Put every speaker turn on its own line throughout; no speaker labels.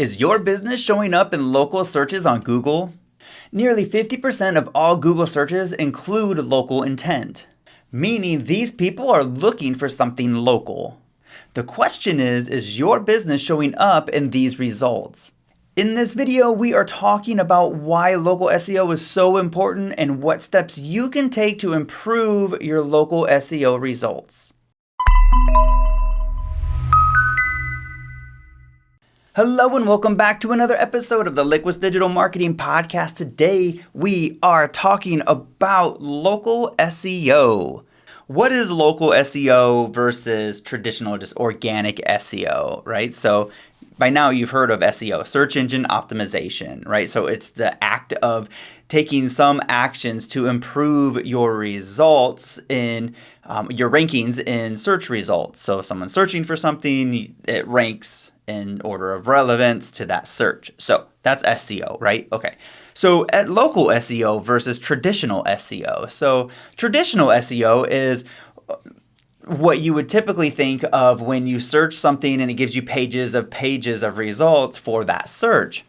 Is your business showing up in local searches on Google? Nearly 50% of all Google searches include local intent, meaning these people are looking for something local. The question is your business showing up in these results? In this video, we are talking about why local SEO is so important and what steps you can take to improve your local SEO results. Hello and welcome back to another episode of the Liquid Digital Marketing Podcast. Today we are talking about local SEO. What is local SEO versus traditional just organic SEO, right? So by now you've heard of SEO, search engine optimization, right? So it's the act of taking some actions to improve your results in your rankings in search results. So if someone's searching for something, it ranks in order of relevance to that search. So that's SEO, right? Okay. So at local SEO versus traditional SEO. So traditional SEO is what you would typically think of when you search something and it gives you pages of results for that search.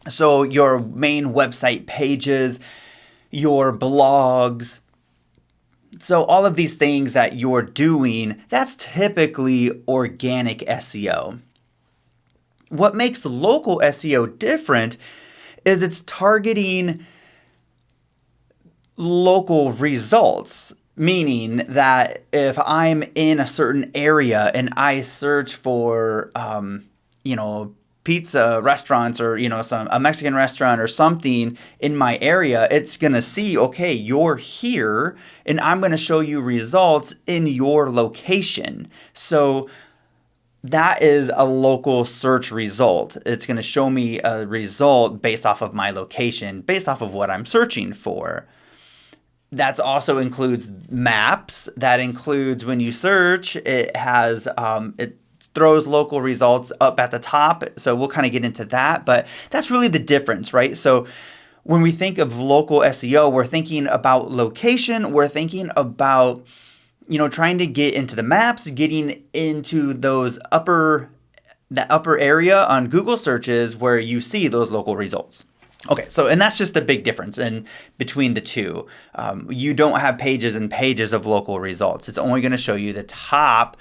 So your main website pages, your blogs, so all of these things that you're doing, that's typically organic SEO. What makes local SEO different is it's targeting local results, meaning that if I'm in a certain area and I search for, pizza restaurants or, a Mexican restaurant or something in my area, it's going to see, okay, you're here and I'm going to show you results in your location. So that is a local search result. It's going to show me a result based off of my location, based off of what I'm searching for. That also includes maps. That includes when you search, it has, it throws local results up at the top. So we'll kind of get into that, but that's really the difference, right? So when we think of local SEO, we're thinking about location. We're thinking about, trying to get into the maps, getting into that upper area on Google searches where you see those local results. Okay, and that's just the big difference in between the two. You don't have pages and pages of local results. It's only going to show you the top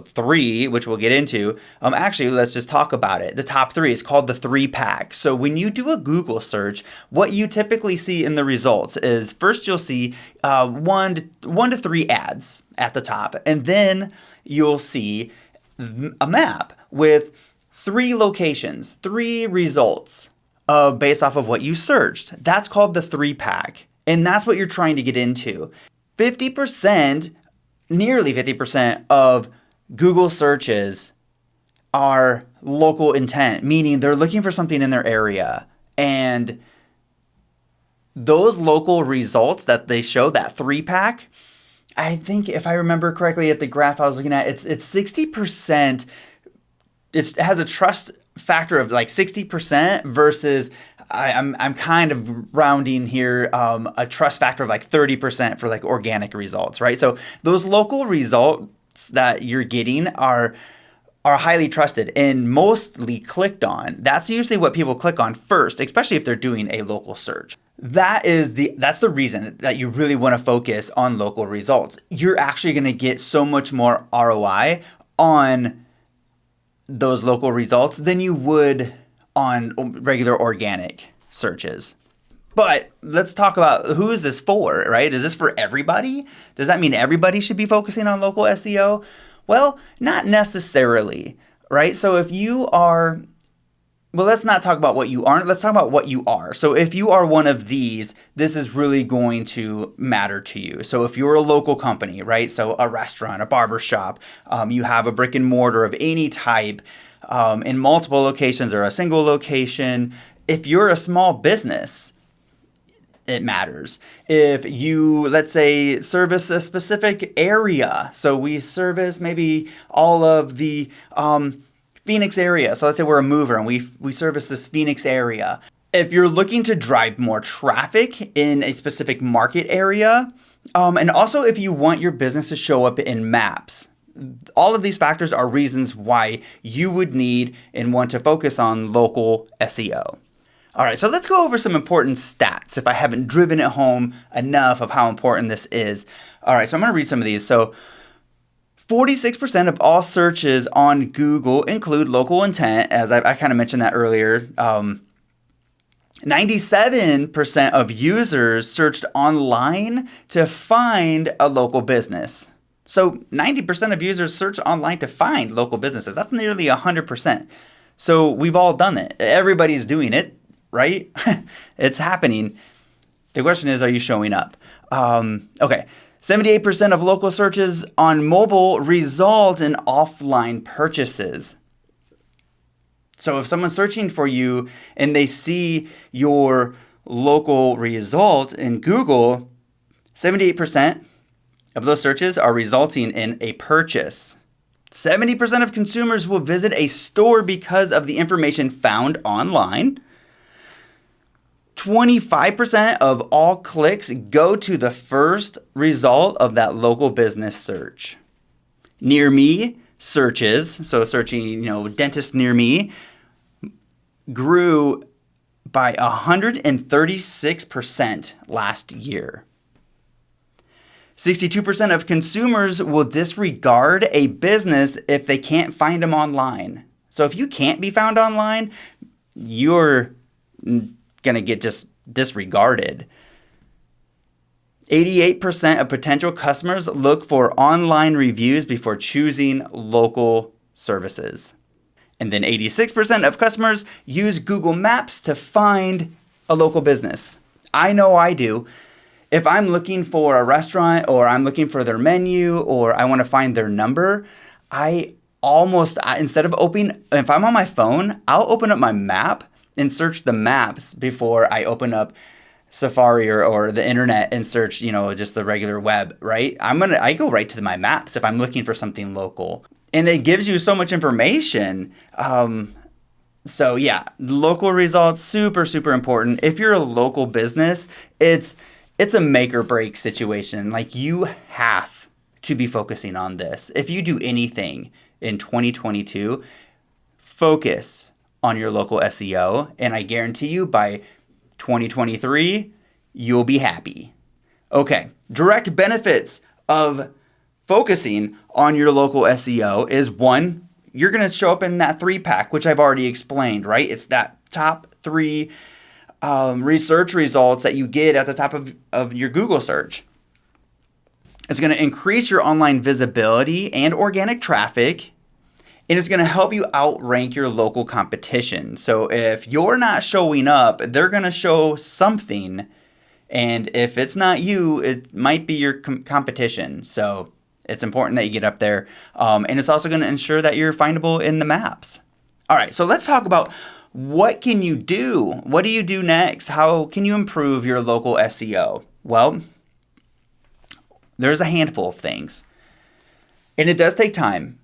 three, which we'll get into. Actually, let's just talk about it. The top three is called the 3-pack. So when you do a Google search, what you typically see in the results is first you'll see one to three ads at the top, and then you'll see a map with 3 locations, 3 results based off of what you searched. That's called the 3-pack, and that's what you're trying to get into. Nearly 50% of Google searches are local intent, meaning they're looking for something in their area. And those local results that they show, that 3-pack, I think if I remember correctly at the graph I was looking at, it's 60%. It has a trust factor of like 60% versus I'm kind of rounding here a trust factor of like 30% for like organic results, right? So those local results that you're getting are highly trusted and mostly clicked on. That's usually what people click on first, especially if they're doing a local search. That's the reason that you really want to focus on local results. You're actually going to get so much more ROI on those local results than you would on regular organic searches. But let's talk about who is this for, right? Is this for everybody? Does that mean everybody should be focusing on local SEO? Well, not necessarily, right? So if you are, let's not talk about what you aren't. Let's talk about what you are. So if you are one of these, this is really going to matter to you. So if you're a local company, right? So a restaurant, a barbershop, you have a brick and mortar of any type in multiple locations or a single location. If you're a small business, it matters. If you, let's say, service a specific area, so we service maybe all of the Phoenix area. So let's say we're a mover and we service this Phoenix area. If you're looking to drive more traffic in a specific market area, and also if you want your business to show up in maps, all of these factors are reasons why you would need and want to focus on local SEO. All right, so let's go over some important stats if I haven't driven it home enough of how important this is. All right, so I'm going to read some of these. So 46% of all searches on Google include local intent, as I kind of mentioned that earlier. 97% of users searched online to find a local business. So 90% of users search online to find local businesses. That's nearly 100%. So we've all done it. Everybody's doing it, right? It's happening. The question is, are you showing up? Okay. 78% of local searches on mobile result in offline purchases. So if someone's searching for you and they see your local result in Google, 78% of those searches are resulting in a purchase. 70% of consumers will visit a store because of the information found online. 25% of all clicks go to the first result of that local business search. Near me searches, so searching, dentist near me, grew by 136% last year. 62% of consumers will disregard a business if they can't find them online. So if you can't be found online, you're going to get just disregarded. 88% of potential customers look for online reviews before choosing local services. And then 86% of customers use Google Maps to find a local business. I know I do. If I'm looking for a restaurant or I'm looking for their menu or I want to find their number, instead of if I'm on my phone, I'll open up my map and search the maps before I open up Safari or the internet and search, just the regular web, right? I go right to my maps if I'm looking for something local. And it gives you so much information. So yeah, local results, super, super important. If you're a local business, it's a make or break situation. Like, you have to be focusing on this. If you do anything in 2022, focus on your local SEO. And I guarantee you by 2023, you'll be happy. Okay, direct benefits of focusing on your local SEO is 1, you're going to show up in that 3-pack, which I've already explained, right? It's that top 3 research results that you get at the top of your Google search. It's going to increase your online visibility and organic traffic, and it's going to help you outrank your local competition. So if you're not showing up, they're going to show something, and if it's not you, it might be your competition. So it's important that you get up there, and it's also going to ensure that you're findable in the maps. All right, so let's talk about what can you do? What do you do next? How can you improve your local SEO? Well, there's a handful of things, and it does take time.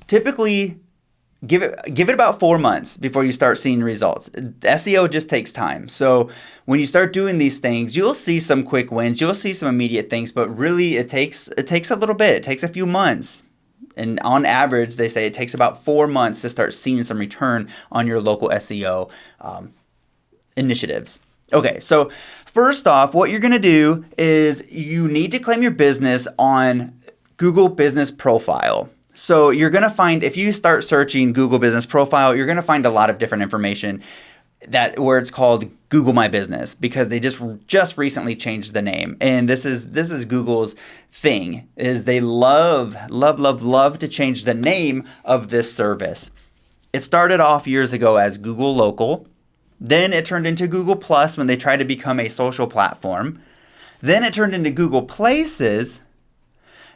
Typically, give it about 4 months before you start seeing results. SEO just takes time. So when you start doing these things, you'll see some quick wins. You'll see some immediate things, but really it takes a little bit. It takes a few months. And on average, they say it takes about 4 months to start seeing some return on your local SEO initiatives. Okay, so first off, what you're going to do is you need to claim your business on Google Business Profile. So you're going to find, if you start searching Google Business Profile, you're going to find a lot of different information where it's called Google My Business, because they just recently changed the name. And this is Google's thing, is they love to change the name of this service. It started off years ago as Google Local. Then it turned into Google Plus when they tried to become a social platform. Then it turned into Google Places.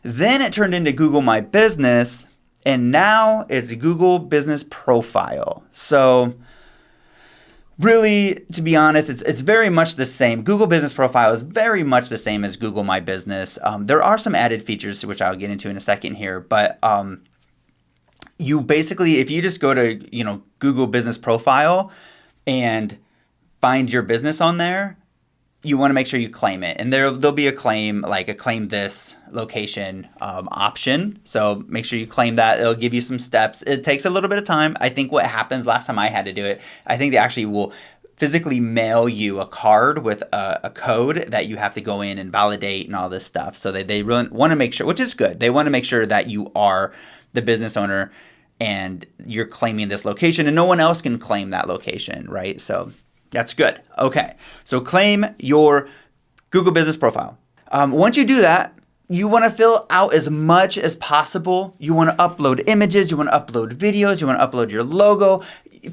Then it turned into Google My Business. And now it's Google Business Profile. So really, to be honest, it's very much the same. Google Business Profile is very much the same as Google My Business. There are some added features, which I'll get into in a second here. But you basically, if you just go to Google Business Profile and find your business on there, you want to make sure you claim it. And there'll be a claim, like a claim this location option. So make sure you claim that. It'll give you some steps. It takes a little bit of time. I think what happens last time I had to do it, I think they actually will physically mail you a card with a code that you have to go in and validate and all this stuff. So they really want to make sure, which is good. They want to make sure that you are the business owner and you're claiming this location and no one else can claim that location, right? So that's good. Okay, so claim your Google Business Profile. Once you do that, you want to fill out as much as possible. You want to upload images, you want to upload videos, you want to upload your logo.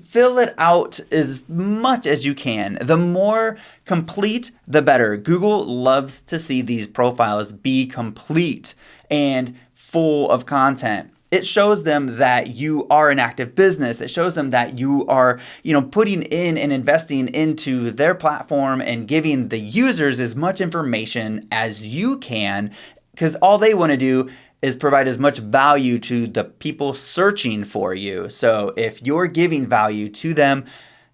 Fill it out as much as you can. The more complete, the better. Google loves to see these profiles be complete and full of content. It shows them that you are an active business. It shows them that you are, putting in and investing into their platform and giving the users as much information as you can, because all they want to do is provide as much value to the people searching for you. So if you're giving value to them,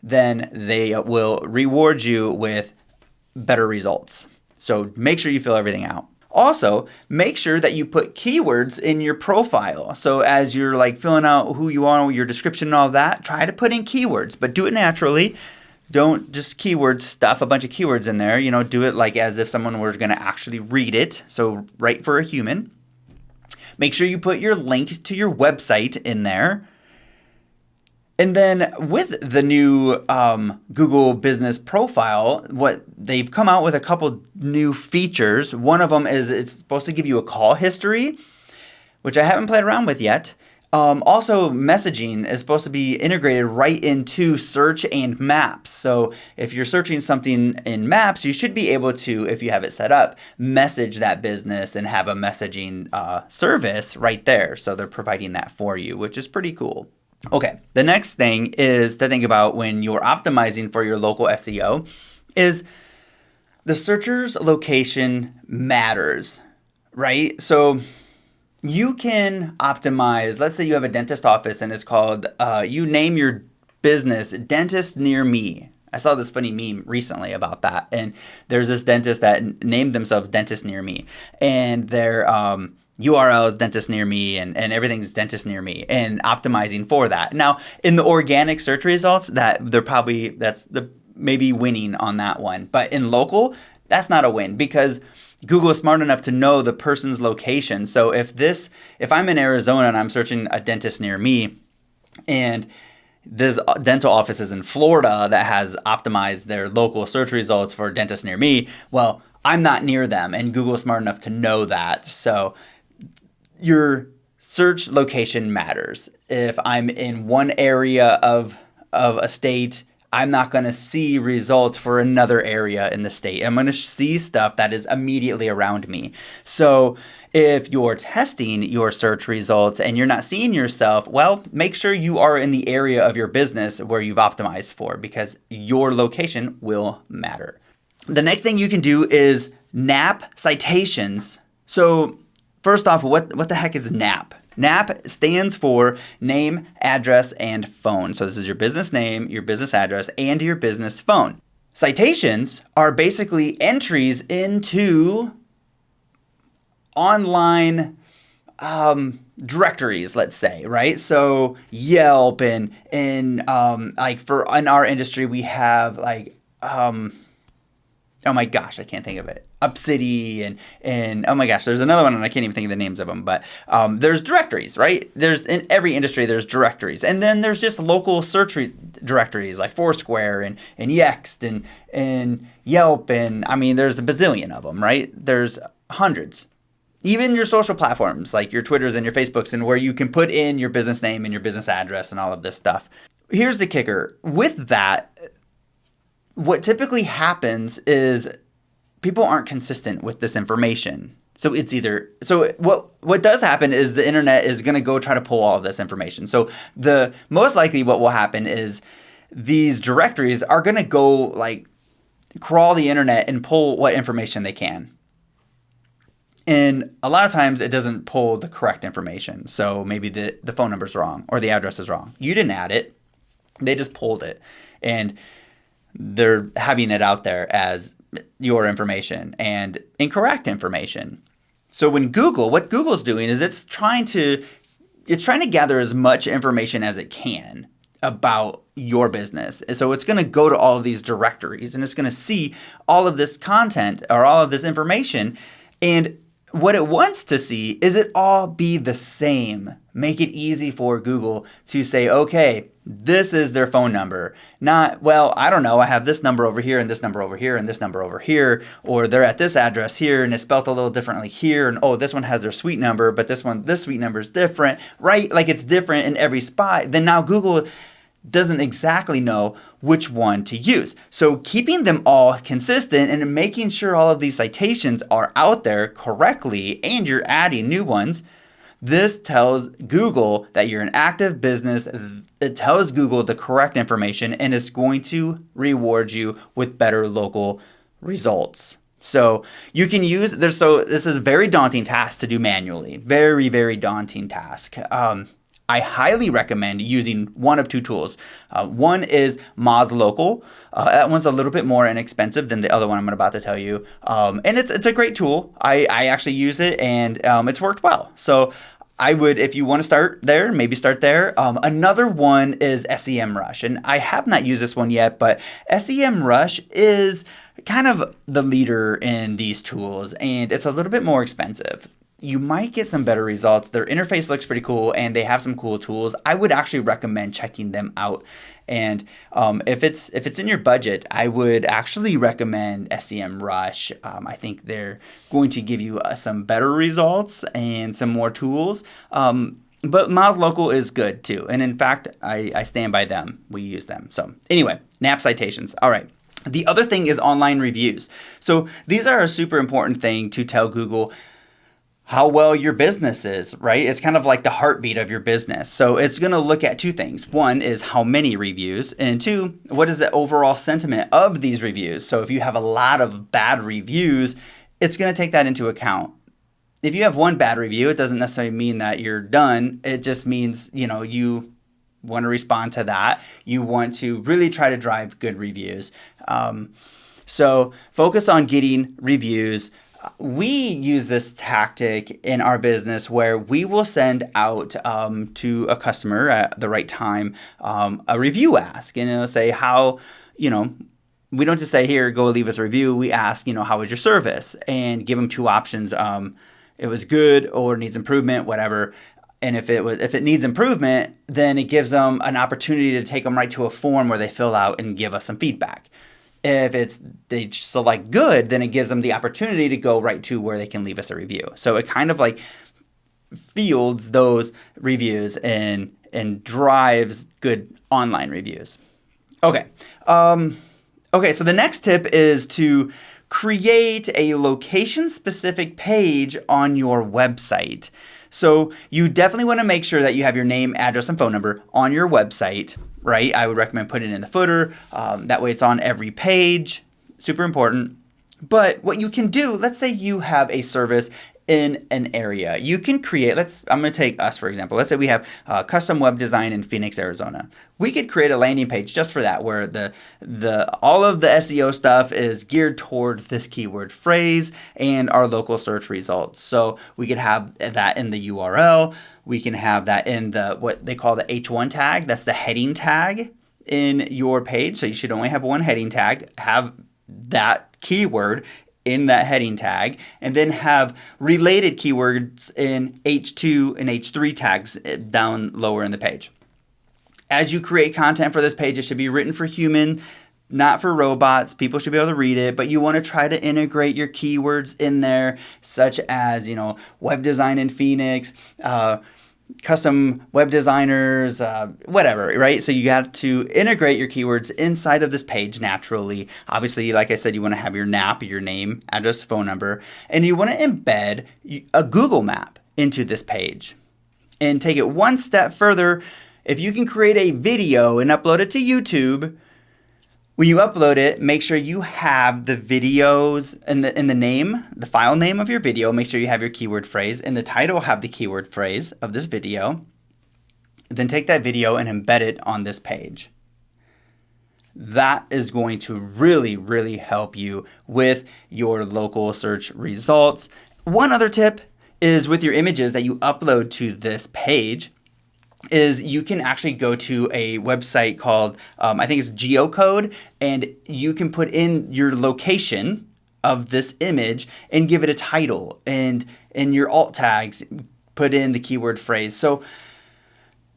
then they will reward you with better results. So make sure you fill everything out. Also, make sure that you put keywords in your profile. So as you're filling out who you are, your description and all that, try to put in keywords, but do it naturally. Don't just keyword stuff a bunch of keywords in there. Do it as if someone was going to actually read it. So write for a human. Make sure you put your link to your website in there. And then with the new Google Business Profile, what they've come out with a couple new features. One of them is it's supposed to give you a call history, which I haven't played around with yet. Also, messaging is supposed to be integrated right into search and maps. So if you're searching something in maps, you should be able to, if you have it set up, message that business and have a messaging service right there. So they're providing that for you, which is pretty cool. Okay, the next thing is to think about when you're optimizing for your local SEO is the searcher's location matters, right? So you can optimize, let's say you have a dentist office and it's called, you name your business Dentist Near Me. I saw this funny meme recently about that. And there's this dentist that named themselves Dentist Near Me. And their URL is Dentist Near Me and everything's Dentist Near Me and optimizing for that. Now, in the organic search results, that's maybe winning on that one. But in local, that's not a win because Google is smart enough to know the person's location. So if I'm in Arizona and I'm searching a dentist near me and this dental office is in Florida that has optimized their local search results for dentist near me, well, I'm not near them and Google is smart enough to know that. So your search location matters. If I'm in one area of a state, I'm not going to see results for another area in the state. I'm going to see stuff that is immediately around me. So if you're testing your search results and you're not seeing yourself, well, make sure you are in the area of your business where you've optimized for because your location will matter. The next thing you can do is NAP citations. So first off, what the heck is NAP? NAP stands for name, address, and phone. So this is your business name, your business address, and your business phone. Citations are basically entries into online directories, let's say, right? So Yelp and in our industry, we have oh my gosh, I can't think of it. Upcity and oh my gosh, there's another one and I can't even think of the names of them. But there's directories, right? There's in every industry there's directories, and then there's just local search directories like Foursquare and Yext and Yelp, and I mean there's a bazillion of them, right? There's hundreds. Even your social platforms like your Twitters and your Facebooks, and where you can put in your business name and your business address and all of this stuff. Here's the kicker with that. What typically happens is people aren't consistent with this information. So what does happen is the internet is going to go try to pull all of this information. So the most likely what will happen is these directories are going to go crawl the internet and pull what information they can. And a lot of times it doesn't pull the correct information. So maybe the phone number is wrong or the address is wrong. You didn't add it. They just pulled it. And they're having it out there as your information and incorrect information. So what Google's doing is it's trying to gather as much information as it can about your business. So it's going to go to all of these directories and it's going to see all of this content or all of this information. And what it wants to see is it all be the same. Make it easy for Google to say, okay, this is their phone number. Not, well, I don't know, I have this number over here and this number over here and this number over here, or they're at this address here and it's spelled a little differently here, and oh, this one has their suite number, but this suite number is different, right? Like it's different in every spot. Then now Google doesn't exactly know which one to use. So keeping them all consistent and making sure all of these citations are out there correctly and you're adding new ones, this tells Google that you're an active business. It tells Google the correct information and it's going to reward you with better local results. So you can use this is a very daunting task to do manually. Very, very daunting task. I highly recommend using one of two tools. One is Moz Local. That one's a little bit more inexpensive than the other one I'm about to tell you. And it's a great tool. I actually use it and it's worked well. So I would, if you want to start there, maybe start there. Another one is SEMrush. And I have not used this one yet, but SEMrush is kind of the leader in these tools and it's a little bit more expensive. You might get some better results. Their interface looks pretty cool and they have some cool tools. I would actually recommend checking them out. And if it's in your budget, I would actually recommend SEMrush. I think they're going to give you some better results and some more tools. But Moz Local is good too. And in fact, I stand by them. We use them. So anyway, NAP citations. All right. The other thing is online reviews. So these are a super important thing to tell Google how well your business is, right? It's kind of like the heartbeat of your business. So it's going to look at two things. One is how many reviews, and two, what is the overall sentiment of these reviews? So if you have a lot of bad reviews, it's going to take that into account. If you have one bad review, it doesn't necessarily mean that you're done. It just means, you want to respond to that. You want to really try to drive good reviews. So focus on getting reviews. We use this tactic in our business where we will send out to a customer at the right time a review ask, and it'll say how, we don't just say, here, go leave us a review. We ask, how was your service, and give them two options. It was good or needs improvement, whatever. And if it needs improvement, then it gives them an opportunity to take them right to a form where they fill out and give us some feedback. If they select good, then it gives them the opportunity to go right to where they can leave us a review. So it kind of like fields those reviews and drives good online reviews. Okay. So the next tip is to create a location-specific page on your website. So you definitely want to make sure that you have your name, address, and phone number on your website, right? I would recommend putting it in the footer. That way it's on every page. Super important. But what you can do, let's say you have a service in an area. You can create, I'm going to take us, for example. Let's say we have custom web design in Phoenix, Arizona. We could create a landing page just for that, where all of the SEO stuff is geared toward this keyword phrase and our local search results. So we could have that in the URL. We can have that in what they call the H1 tag. That's the heading tag in your page. So you should only have one heading tag. Have that keyword in that heading tag, and then have related keywords in H2 and H3 tags down lower in the page. As you create content for this page, it should be written for human, not for robots. People should be able to read it, but you want to try to integrate your keywords in there, such as, web design in Phoenix, custom web designers, whatever, right? So you got to integrate your keywords inside of this page naturally. Obviously, like I said, you want to have your NAP, your name, address, phone number, and you want to embed a Google map into this page. And take it one step further. If you can create a video and upload it to YouTube, when you upload it, make sure you have the videos in the name, the file name of your video. Make sure you have your keyword phrase. In the title, have the keyword phrase of this video. Then take that video and embed it on this page. that is going to really, really help you with your local search results. One other tip is with your images that you upload to this page is you can actually go to a website called, I think it's Geocode, and you can put in your location of this image and give it a title, and in your alt tags, put in the keyword phrase. So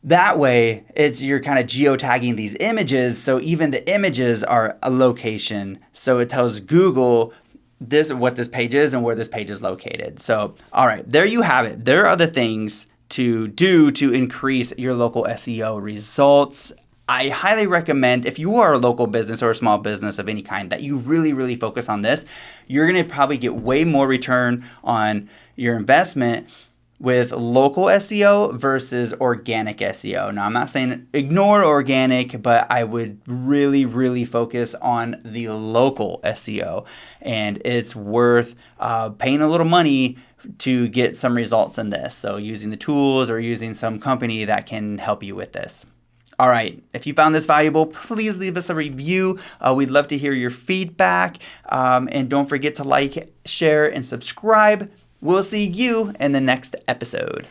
that way, you're kind of geotagging these images, so even the images are a location. So it tells Google what this page is and where this page is located. So, all right, there you have it. There are the things to do to increase your local SEO results. I highly recommend, if you are a local business or a small business of any kind, that you really, really focus on this. You're going to probably get way more return on your investment with local SEO versus organic SEO. Now, I'm not saying ignore organic, but I would really, really focus on the local SEO. And it's worth paying a little money to get some results in this. So using the tools or using some company that can help you with this. All right, if you found this valuable, please leave us a review. We'd love to hear your feedback. And don't forget to like, share, and subscribe. We'll see you in the next episode.